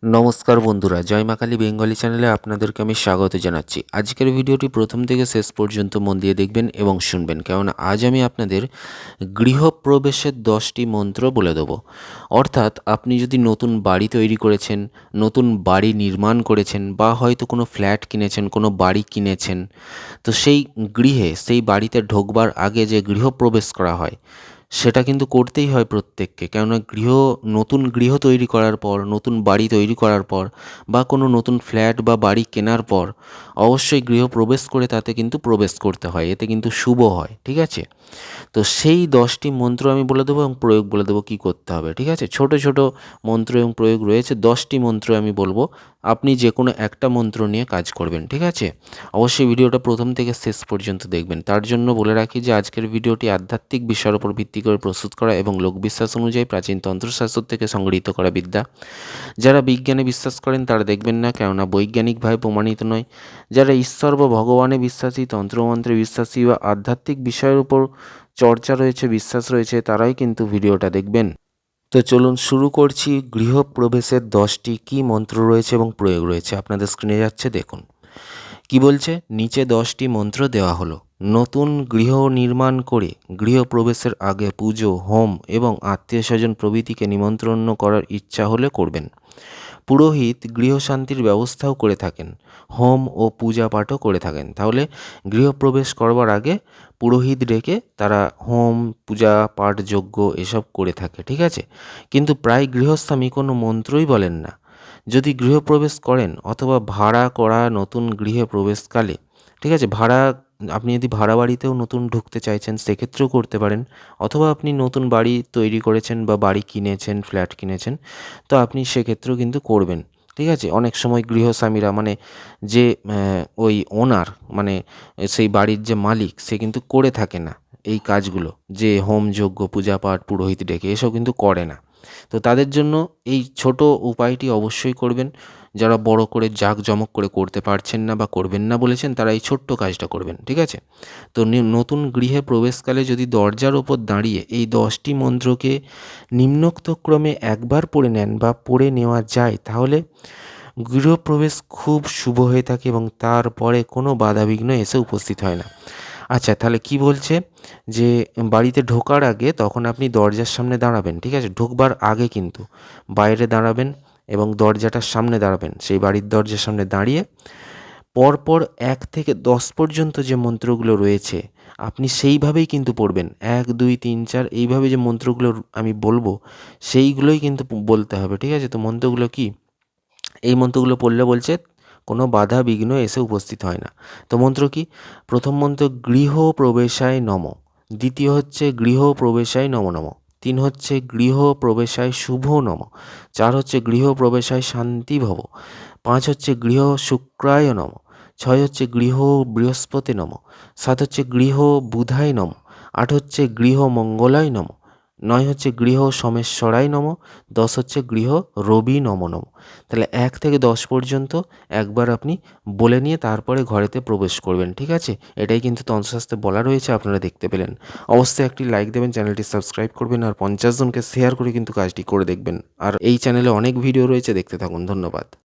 নমস্কার বন্ধুরা, জয় মা কালী বেঙ্গলি চ্যানেলে আপনাদেরকে আমি স্বাগত জানাচ্ছি। আজকের ভিডিওটি প্রথম থেকে শেষ পর্যন্ত মন দিয়ে দেখবেন এবং শুনবেন, কেননা আজ আমি আপনাদের গৃহপ্রবেশের 10টি মন্ত্র বলে দেবো। অর্থাৎ আপনি যদি নতুন বাড়ি তৈরি করেছেন, নতুন বাড়ি নির্মাণ করেছেন, বা হয়তো কোনো ফ্ল্যাট কিনেছেন, কোনো বাড়ি কিনেছেন, তো সেই গৃহে, সেই বাড়িতে ঢোকবার আগে যে গৃহপ্রবেশ করা হয় সেটা কিন্তু করতেই হয় প্রত্যেককে। কেননা নতুন গৃহ তৈরি করার পর, নতুন বাড়ি তৈরি করার পর, বা কোনো নতুন ফ্ল্যাট বা বাড়ি কেনার পর অবশ্যই গৃহপ্রবেশ করে তাতে কিন্তু প্রবেশ করতে হয়, এতে কিন্তু শুভ হয়। ঠিক আছে, তো সেই 10টি মন্ত্র আমি বলে দেবো এবং প্রয়োগ বলে দেবো কী করতে হবে। ঠিক আছে, ছোট ছোট মন্ত্র এবং প্রয়োগ রয়েছে, 10টি মন্ত্র আমি বলবো, আপনি যে কোনো একটা মন্ত্র নিয়ে কাজ করবেন। ঠিক আছে, অবশ্যই ভিডিওটা প্রথম থেকে শেষ পর্যন্ত দেখবেন। তার জন্য বলে রাখি যে আজকের ভিডিওটি আধ্যাত্মিক বিষয়ের উপর ভিত্তি করে প্রস্তুত করা এবং লোকবিশ্বাস অনুযায়ী প্রাচীন তন্ত্রশাস্ত্র থেকে সংগৃহীত করা বিদ্যা। যারা বিজ্ঞানে বিশ্বাস করেন তারা দেখবেন না, কেননা বৈজ্ঞানিকভাবে প্রমাণিত নয়। যারা ঈশ্বর বা ভগবানে বিশ্বাসী, তন্ত্রমন্ত্রে বিশ্বাসী বা আধ্যাত্মিক বিষয়ের উপর চর্চা রয়েছে, বিশ্বাস রয়েছে, তারাই কিন্তু ভিডিওটা দেখবেন। তো চলুন শুরু করছি। গৃহপ্রবেশের 10টি কী মন্ত্র রয়েছে এবং প্রয়োগ রয়েছে আপনাদের স্ক্রিনে যাচ্ছে, দেখুন কি বলছে। নিচে 10টি মন্ত্র দেওয়া হলো। নতুন গৃহ নির্মাণ করে গৃহপ্রবেশের আগে পুজো, হোম এবং আত্মীয় স্বজন প্রভৃতিকে নিমন্ত্রণ করার ইচ্ছা হলে করবেন। পুরোহিত গৃহশান্তির ব্যবস্থাও করে থাকেন, হোম ও পূজা পাঠও করে থাকেন। তাহলে গৃহপ্রবেশ করবার আগে পুরোহিত ডেকে তারা হোম, পূজা পাঠ, যজ্ঞ এসব করে থাকে। ঠিক আছে, কিন্তু প্রায় গৃহস্বামী কোনো মন্ত্রই বলেন না। যদি গৃহপ্রবেশ করেন অথবা ভাড়া করা নতুন গৃহে প্রবেশকালে, ঠিক আছে, আপনি যদি ভাড়া বাড়িতেও নতুন ঢুকতে চাইছেন সেক্ষেত্রেও করতে পারেন, অথবা আপনি নতুন বাড়ি তৈরি করেছেন বা বাড়ি কিনেছেন, ফ্ল্যাট কিনেছেন, তো আপনি সেক্ষেত্রেও কিন্তু করবেন। ঠিক আছে, অনেক সময় গৃহস্বামীরা মানে যে ওই ওনার মানে সেই বাড়ির যে মালিক সে কিন্তু করে থাকে না এই কাজগুলো, যে হোম যজ্ঞ পূজা পাঠ পুরোহিত ডেকে এসব কিন্তু করে না। তো তাদের জন্য এই ছোট উপায়টি অবশ্যই করবেন। যারা বড় করে জাঁকজমক করে করতে পারছেন না বা করবেন না বলেছেন তারা এই ছোট্ট কাজটা করবেন। ঠিক আছে, তো নতুন গৃহে প্রবেশকালে যদি দরজার ওপর দাঁড়িয়ে এই 10টি মন্ত্রকে নিম্নোক্ত ক্রমে একবার পড়ে নেন বা পড়ে নেওয়া যায়, তাহলে গৃহপ্রবেশ খুব শুভ হয়ে থাকে এবং তারপরে কোনো বাধাবিঘ্ন এসে উপস্থিত হয় না। আচ্ছা, তাহলে কি বলছে যে বাড়িতে ঢোকার আগে তখন আপনি দরজার সামনে দাঁড়াবেন। ঠিক আছে, ঢোকবার আগে কিন্তু বাইরে দাঁড়াবেন এবং দরজাটার সামনে দাঁড়াবেন। সেই বাড়ির দরজার সামনে দাঁড়িয়ে পরপর 1 থেকে 10 পর্যন্ত যে মন্ত্রগুলো রয়েছে আপনি সেইভাবেই কিন্তু পড়বেন। 1 2 3 4 এইভাবে যে মন্ত্রগুলো আমি বলবো সেইগুলোই কিন্তু বলতে হবে। ঠিক আছে, তো মন্ত্রগুলো কি, এই মন্ত্রগুলো পড়লে বলছে কোনো বাধা বিঘ্ন এসে উপস্থিত হয় না। তো মন্ত্র কি, প্রথম মন্ত্র গৃহ প্রবেশায় নম, দ্বিতীয় হচ্ছে গৃহ প্রবেশায় নম নম, 3 হচ্ছে গৃহ প্রবেশায় শুভ নম, 4 হচ্ছে গৃহ প্রবেশায় শান্তি ভব, 5 হচ্ছে গৃহ শুক্রায় নম, 6 হচ্ছে গৃহ বৃহস্পতি নম, 7 হচ্ছে গৃহ বুধায় নম, 8 হচ্ছে গৃহ মঙ্গলায় নম, 9 হচ্ছে গৃহ সোমেশ্বরায় নম, 10 হচ্ছে গৃহ রবি নম নম। তাহলে 1 থেকে 10 পর্যন্ত একবার আপনি বলে নিয়ে তারপরে ঘরেতে প্রবেশ করবেন। ঠিক আছে, এটাই কিন্তু তন্ত্রশাস্ত্রে বলা রয়েছে, আপনারা দেখতে পেলেন। অবশ্যই একটি লাইক দেবেন, চ্যানেলটি সাবস্ক্রাইব করবেন আর 50 জনকে শেয়ার করে কিন্তু কাজটি করে দেখবেন। আর এই চ্যানেলে অনেক ভিডিও রয়েছে, দেখতে থাকুন। ধন্যবাদ।